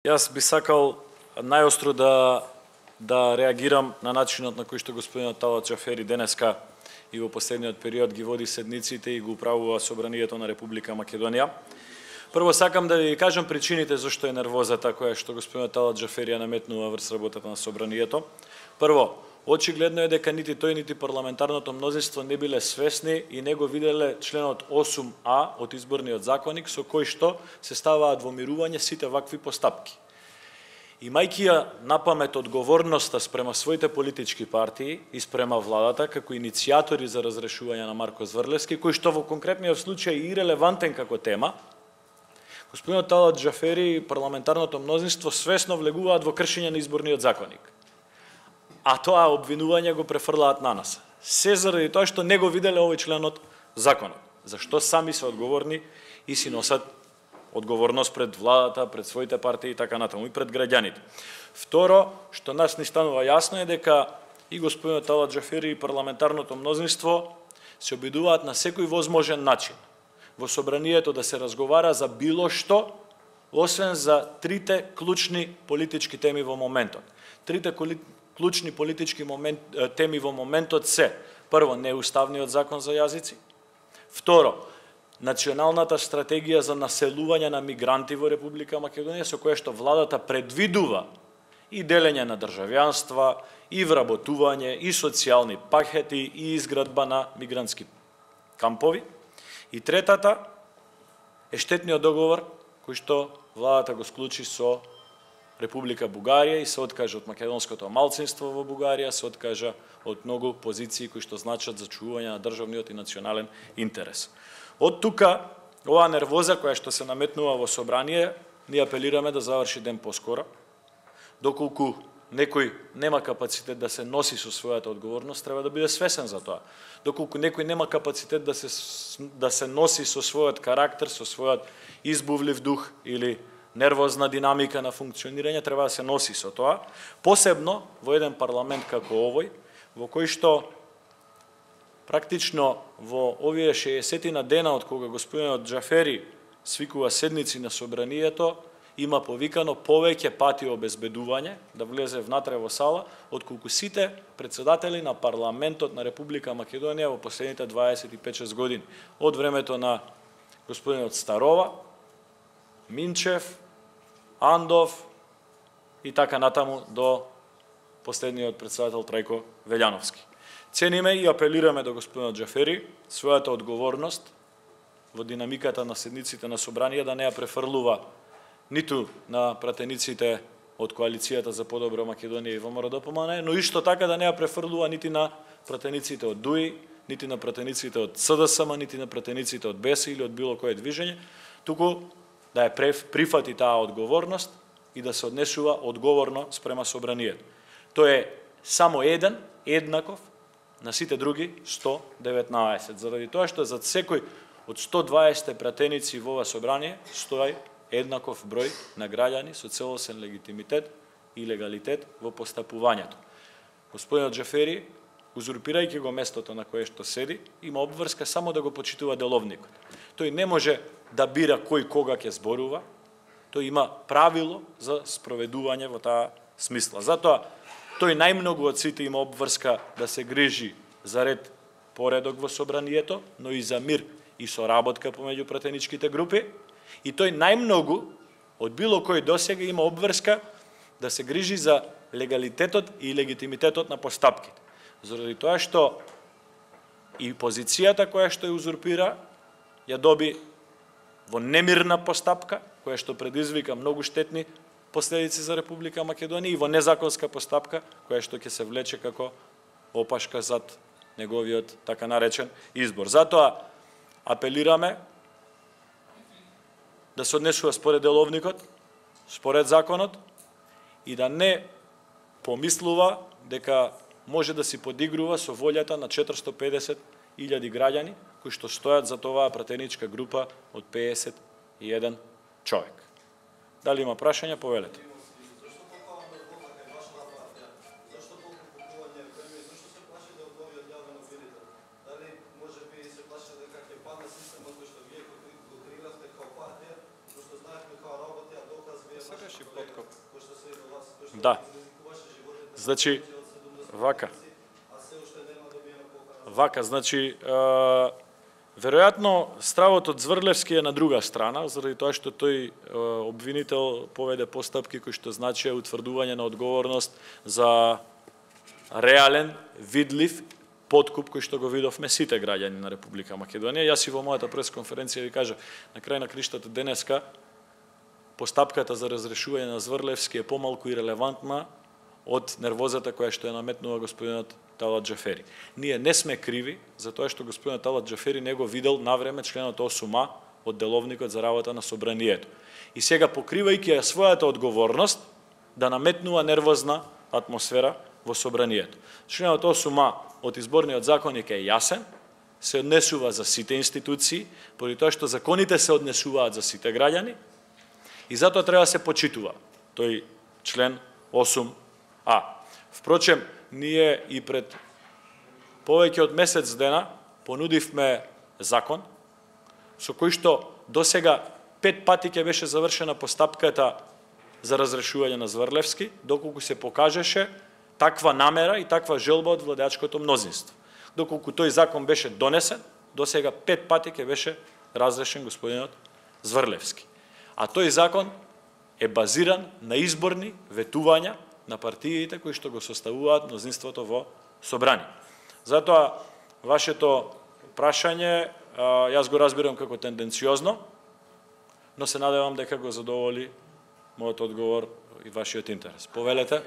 Јас би сакал најостро да реагирам на начинот на кој што господинот Талат Џафери денеска и во последниот период ги води седниците и го управува собранието на Република Македонија. Прво сакам да ви кажам причините зашто е нервозата која што господинот Талат Џафери ја наметнува врз работата на собранието. Прво, очигледно е дека нити тој нити парламентарното мнозинство не биле свесни и не го виделе членот 8а од изборниот законник со кој што се ставаат во мирување сите вакви постапки. Имајќи ја напамет одговорноста спрема своите политички партии и спрема владата како иницијатори за разрешување на Марко Зврлевски, кој што во конкретниот случај е ирелевантен како тема, господинот Талат Џафери и парламентарното мнозинство свесно влегуваат во кршење на изборниот законник. А тоа обвинување го префрлаат на нас. Се заради тоа што не го виделе овој член од законот. Зашто сами се одговорни и си носат одговорност пред владата, пред своите партии и така натаму и пред граѓаните. Второ, што нас ни станува јасно е дека и господинот Талат Џафери и парламентарното мнозинство се обидуваат на секој возможен начин во собранието да се разговара за било што, освен за трите клучни политички теми во моментот. Трите клучни политички теми во моментот се: прво, неуставниот закон за јазици; второ, националната стратегија за населување на мигранти во Република Македонија, со која што владата предвидува и делење на државјанства, и вработување, и социјални пакети, и изградба на мигрантски кампови; и третата е штетниот договор кој што владата го склучи со Република Бугарија и се откажа од македонското малцинство во Бугарија, се откажа од многу позиции кои што значат зачувување на државниот и национален интерес. Од тука, оваа нервоза која што се наметнува во собрание, ние апелираме да заврши ден поскоро. Доколку некој нема капацитет да се носи со својата одговорност, треба да биде свесен за тоа. Доколку некој нема капацитет да се носи со својот карактер, со својот избувлив дух или нервозна динамика на функционирање, треба да се носи со тоа, посебно во еден парламент како овој, во кој што практично во овие 60 дена од кога господинот Џафери свикува седници на собранието, има повикано повеќе пати обезбедување да влезе внатре во сала, отколку сите председатели на парламентот на Република Македонија во последните 25-6 години. Од времето на господинот Старова, Минчев, Андов и така натаму до последниот председател Трајко Велјановски. Цениме и апелираме до господинот Џафери својата одговорност во динамиката на седниците на собрание да не ја префрлува ниту на пратениците од Коалицијата за подобра Македонија и ВМРО-ДПМН, но исто така да не ја префрлува нити на пратениците од ДУИ, нити на пратениците од СДСМ, нити на пратениците од БЕС или од било кое движење, туку да ја прифати таа одговорност и да се однесува одговорно спрема собранието. Тој е само еднаков на сите други 119, заради тоа што за секој од 120 пратеници во ова собрание стои еднаков број на граѓани со целосен легитимитет и легалитет во постапувањето. Господинот Џафери, узурпирајќи го местото на кое што седи, има обврска само да го почитува деловникот. Тој не може да бира кој кога ќе зборува, тој има правило за спроведување во таа смисла. Затоа, тој најмногу од сите има обврска да се грижи за ред поредок во собранието, но и за мир и соработка помеѓу пратеничките групи, и тој најмногу од било кој досега има обврска да се грижи за легалитетот и легитимитетот на постапките. Заради тоа што и позицијата која што ја узурпира ја доби во немирна постапка, која што предизвика многу штетни последици за Република Македонија, и во незаконска постапка, која што ќе се влече како опашка зад неговиот така наречен избор. Затоа апелираме да се однесува според деловникот, според законот, и да не помислува дека може да си подигрува со волјата на 450.000 граѓани кои што стојат за оваа пратеничка група од 51 човек. Дали има прашања, повелете. Се реши под Да. Значи, вака, значи, веројатно стравот од Зврлевски е на друга страна, заради тоа што тој обвинител поведе постапки кои што значи утврдување на одговорност за реален, видлив подкуп кој што го видовме сите граѓани на Република Македонија. Јас и во мојата пресконференција ви кажав, на крај на криштата денеска постапката за разрешување на Зврлевски е помалку и релевантна од нервозата која што ја наметнува господинот Талат Џафери. Ние не сме криви за тоа што господинот Талат Џафери не го видел навреме членот 8А од деловникот за работа на собранието. И сега покривајќи ја својата одговорност да наметнува нервозна атмосфера во собранието. Членот 8А од изборниот законник е јасен, се однесува за сите институции, поради тоа што законите се однесуваат за сите граѓани и затоа треба да се почитува тој член 8А. Впрочем, ние и пред повеќе од месец дена понудивме закон со кој што досега 5 пати ќе беше завршена постапката за разрешување на Зврлевски, доколку се покажеше таква намера и таква желба од владеачкото мнозинство. Доколку тој закон беше донесен, досега 5 пати ќе беше разрешен господинот Зврлевски. А тој закон е базиран на изборни ветувања на партиите кои што го составуваат мнозинството во собрание. Затоа, вашето прашање, јас го разбирам како тенденциозно, но се надевам дека го задоволи мојот одговор и вашиот интерес. Повелете?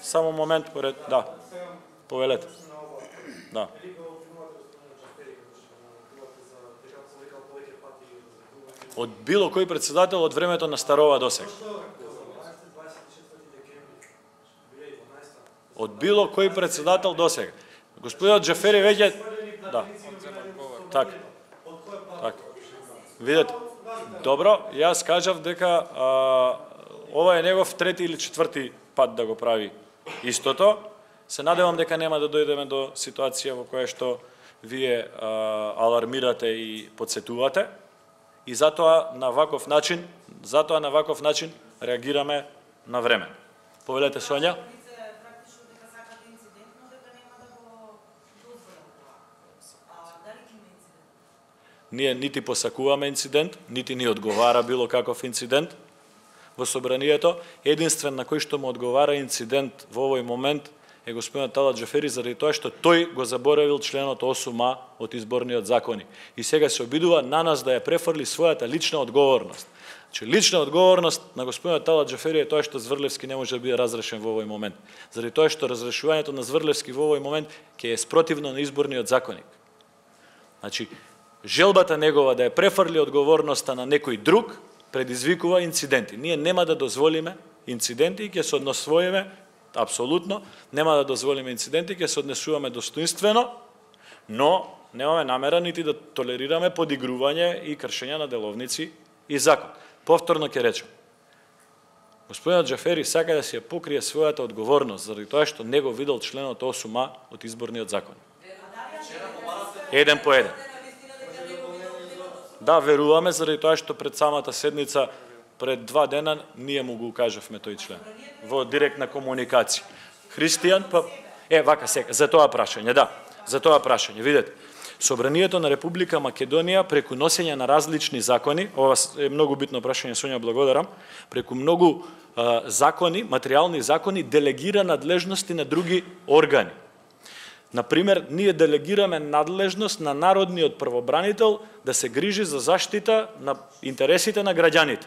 Само момент, поред, да. Повелете. Да. Од било кој председател од времето на Старова досега. Од било кој председател досега. Господинот Џафери веќе... Да. Така. Видете. Добро, јас кажав дека ова е негов трети или четврти пат да го прави истото. Се надевам дека нема да дојдеме до ситуација во која што вие алармирате и подсетувате. И затоа на ваков начин реагираме на време. Повелете, Сонја. Ние нити посакуваме инцидент, нити ни одговара било каков инцидент во собранието. Единствен на кој што му одговара инцидент во овој момент е господинот Талат Џафери, заради тоа што тој го заборавил членот 8А од изборниот законник. И сега се обидува на нас да ја префрли својата лична одговорност. Че лична одговорност на господинот Талат Џафери е тоа што Зврлевски не може да биде разрешен во овој момент. Заради тоа што разрешувањето на Зврлевски во овој момент ќе е спротивно на изборниот законник. Значи, желбата негова да ја префрли одговорноста на некој друг предизвикува инциденти. Ние нема да дозволиме инциденти и ќе се однесуваме апсолутно, нема да дозволиме инциденти, ќе се однесуваме достоинствено, но немаме намера нити да толерираме подигрување и кршење на деловници и закон. Повторно ќе речем. Господинот Џафери сака да си ја покрие својата одговорност заради тоа што не го видел членот 8А од изборниот закон. Еден по еден. Да, веруваме заради тоа што пред самата седница, пред 2 дена, ние му го укажавме тој член во директна комуникација. Христијан, па... вака сега, за тоа прашање, да, за тоа прашање. Видете, Собранието на Република Македонија преку носење на различни закони, ова е многу битно прашање, Сонја, благодарам, преку многу закони, материјални закони, делегира надлежности на други органи. Например, ние делегираме надлежност на народниот првобранител да се грижи за заштита на интересите на граѓаните.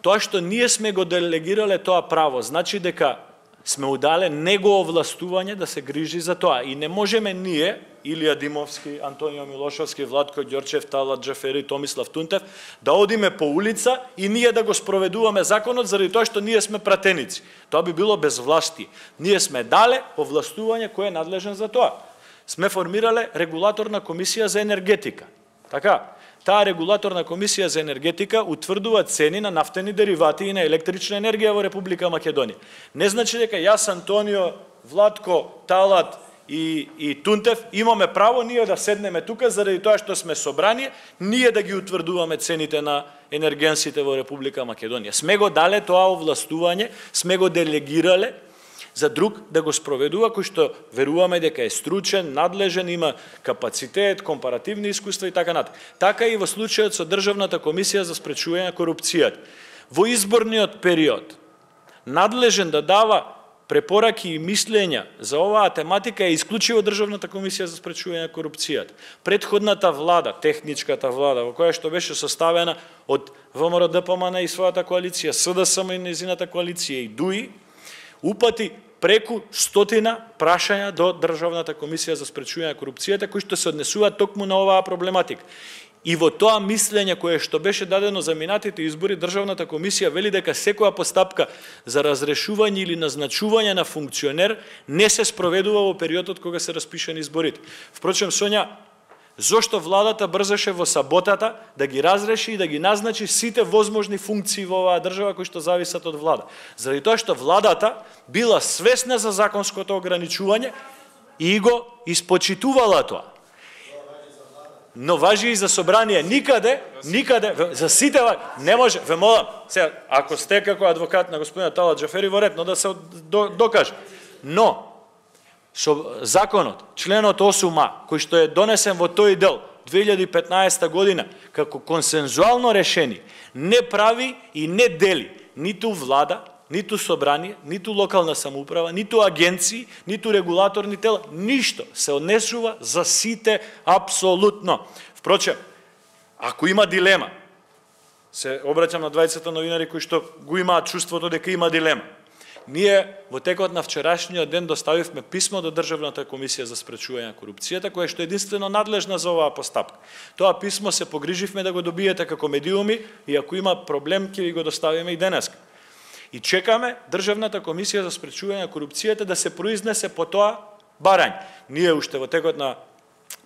Тоа што ние сме го делегирале тоа право, значи дека сме удале него овластување да се грижи за тоа. И не можеме ние, Илија Димовски, Антонио Милошовски, Владко Ѓорчев, Талат Џафери, Томислав Тунтев, да одиме по улица и ние да го спроведуваме законот заради тоа што ние сме пратеници. Тоа би било безвластие. Ние сме дале овластување кој е надлежен за тоа. Сме формирале регулаторна комисија за енергетика. Така, таа регулаторна комисија за енергетика утврдува цени на нафтени деривати и на електрична енергија во Република Македонија. Не значи дека јас, Антонио, Владко, Талат и Тунтев, имаме право ние да седнеме тука заради тоа што сме собрание, ние да ги утврдуваме цените на енергенсите во Република Македонија. Сме го дале тоа овластување, сме го делегирале за друг да го спроведува, кој што веруваме дека е стручен, надлежен, има капацитет, компаративни искуства и така натаму. Така и во случајот со Државната комисија за спречување на корупцијата. Во изборниот период надлежен да дава препораки и мислења за оваа тематика е исклучиво Државната комисија за спречување на корупцијата. Предходната влада, техничката влада, во која што беше составена од ВМРО ДПМН и својата коалиција, СДСМ и незината коалиција и ДУИ, упати преку 100 прашања до Државната комисија за спречување на корупцијата, кои што се однесуваат токму на оваа проблематика. И во тоа мислење кое што беше дадено за минатите избори, Државната комисија вели дека секоја постапка за разрешување или назначување на функционер не се спроведува во периодот кога се распишани изборите. Впрочем, Сонја, зошто владата брзаше во саботата да ги разреши и да ги назначи сите возможни функции во оваа држава кои што зависат од влада? Заради тоа што владата била свесна за законското ограничување и го испочитувала тоа. Но важи и за собрание. Никаде, за сите, не може, ве молам, сега, ако сте како адвокат на господина Талат Џафери, во ретно да се докаже. Но, со законот, членот 8а, кој што е донесен во тој дел 2015 година, како консензуално решени, не прави и не дели ниту влада, ниту собрание, ниту локална самоуправа, ниту агенции, ниту регулаторни тела, ништо се однесува за сите апсолутно. Впрочем, ако има дилема, се обраќам на 20 новинари кои што го имаат чувството дека има дилема. Ние во текот на вчерашниот ден доставивме писмо до Државната комисија за спречување на корупцијата, која што е единствено надлежна за оваа постапка. Тоа писмо се погриживме да го добиете како медиуми и ако има проблем ќе ви го доставиме и денеска. И чекаме Државната комисија за спречување на корупцијата да се произнесе по тоа барање. Ние уште во текот на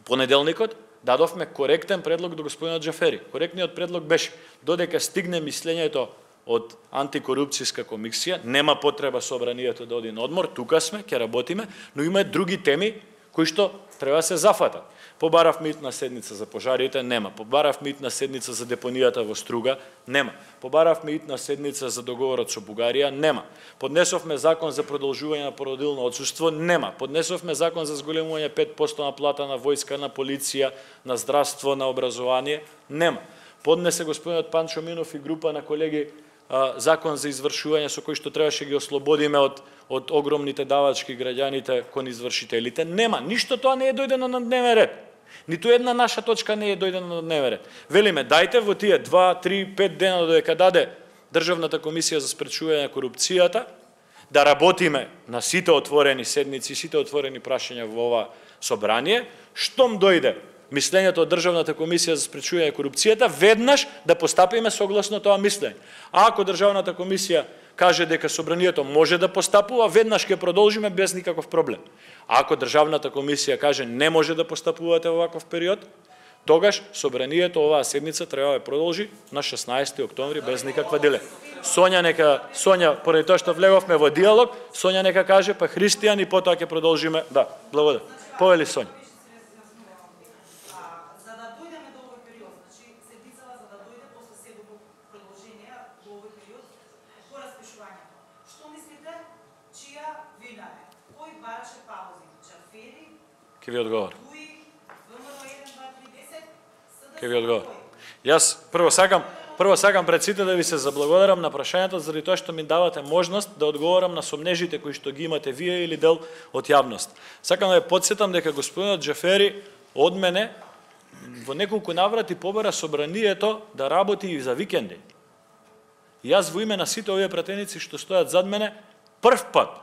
понеделникот дадовме коректен предлог до господинот Џафери. Коректниот предлог беше додека стигне мислењето од антикорупцијска комисија, нема потреба собранието да оди на одмор, тука сме, ќе работиме, но има други теми кои што треба да се зафатат. Побаравме итна седница за пожарите, нема. Побаравме итна седница за депонијата во Струга, нема. Побаравме итна седница за договорот со Бугарија, нема. Поднесовме закон за продолжување на породилно отсуство, нема. Поднесовме закон за зголемување 5% на плата на војска, на полиција, на здравство, на образование, нема. Поднесе господинот Панчо Минов и група на колеги закон за извршување со кој што требаше ги ослободиме од огромните давачки граѓаните кон извршителите. Нема, ништо тоа не е дојдено на дневен ред. Ниту една наша точка не е дојдена на дневен ред. Велиме, дајте во тие 2, 3, 5 дена додека даде Државната комисија за спречување на корупцијата, да работиме на сите отворени седници, сите отворени прашања во ова собрание, штом дојде мислењето од Државната комисија за спречување на корупцијата, веднаш да постапиме согласно тоа мислење. А ако Државната комисија каже дека собранието може да постапува, веднаш ќе продолжиме без никаков проблем. А ако Државната комисија каже не може да постапувате во ваков период, тогаш собранието оваа седница треба да продолжи на 16 октомври без никаква дилема. Сонја, поради тоа што влеговме во диалог, Сонја нека каже, па Христијан и потоа ќе продолжиме. Да, благодарам. Повели Сонја. Ке ви одговор. Јас прво сакам пред сите да ви се заблагодарам на прашањето заради тоа што ми давате можност да одговорам на сомнежите кои што ги имате вие или дел од јавност. Сакам да ве потсетам дека господинот Џафери од мене во неколку наврати побара собранието да работи и за викенди. Јас во име на сите овие пратеници што стојат зад мене, прв пат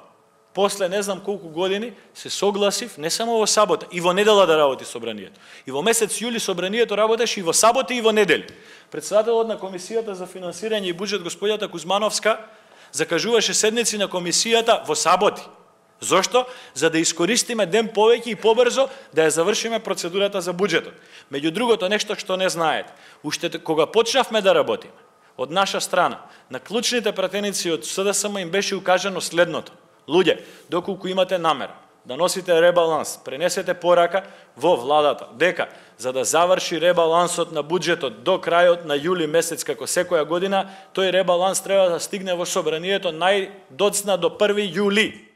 после не знам колку години се согласив не само во сабота, и во недела да работи собранието. И во месец јули собранието работеше и во сабота и во недели. Председателот на Комисијата за финансирање и буџет господјата Кузмановска закажуваше седници на комисијата во саботи. Зошто? За да искористиме ден повеќе и побрзо да ја завршиме процедурата за буџетот. Меѓу другото, нешто што не знаете, уште кога почнавме да работиме, од наша страна, на клучните пратеници од СДСМ им беше укажано следното: луѓе, доколку имате намера да носите ребаланс, пренесете порака во владата, дека за да заврши ребалансот на буџетот до крајот на јули месец како секоја година, тој ребаланс треба да стигне во собранието најдоцна до 1 јули.